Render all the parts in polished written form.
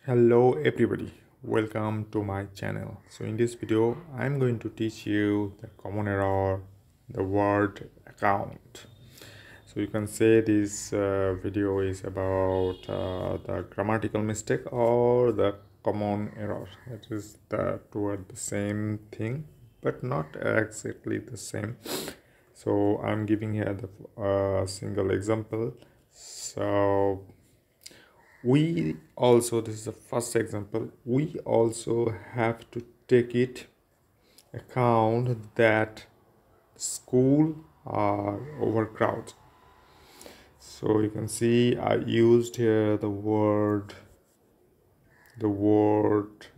Hello everybody, welcome to my channel. So in this video I'm going to teach you the common error, the word account. So you can say this video is about the grammatical mistake or the common error. It is toward the same thing but not exactly the same. So I'm giving here the single example. So this is the first example, we also have to take it account that school are overcrowded. So you can see I used here the word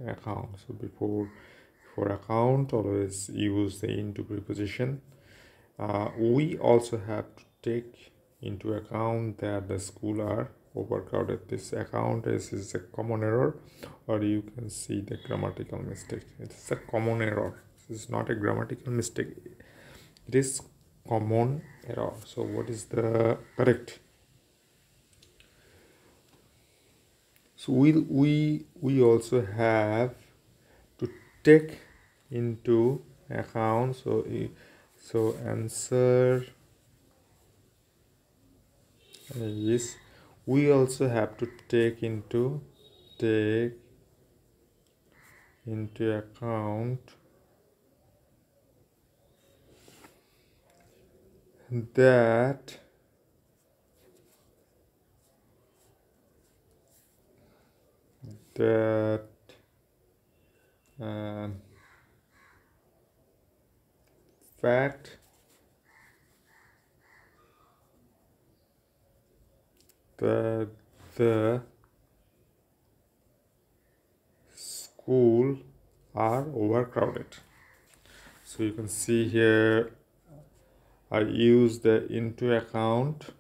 account. So before account, always use the into preposition. We also have to take into account that the school are overcrowded. This account is a common error, or you can see the grammatical mistake. It's a common error. This is not a grammatical mistake, it is common error. So what is the correct? So we also have to take into account. So answer is, we also have to take into account that fact that the school are overcrowded. So you can see here I use the into account.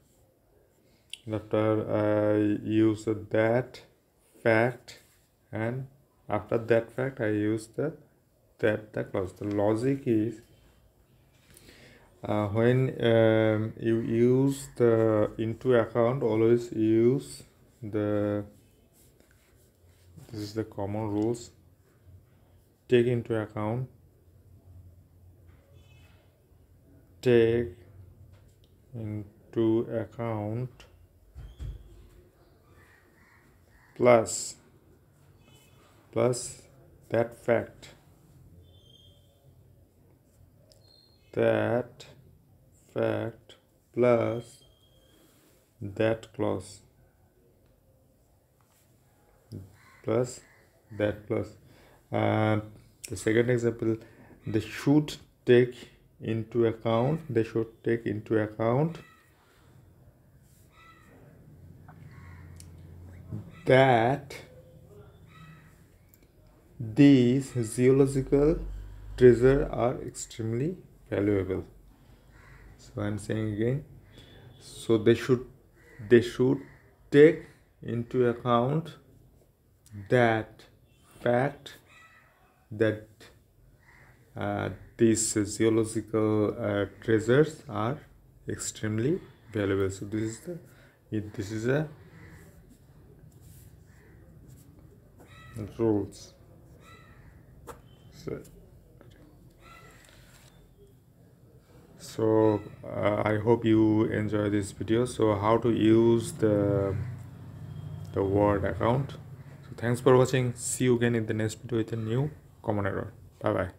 After I use that fact, and after that fact I use the clause. The logic is when you use the into account, always use this is the common rules. Take into account, take into account plus that fact, plus that clause, plus that clause. And the second example, they should take into account that these zoological treasures are extremely valuable. So I'm saying again, so they should take into account that fact that these zoological treasures are extremely valuable. So this is a rules. So I hope you enjoy this video. So how to use the word account. So thanks for watching. See you again in the next video with a new common error. Bye bye.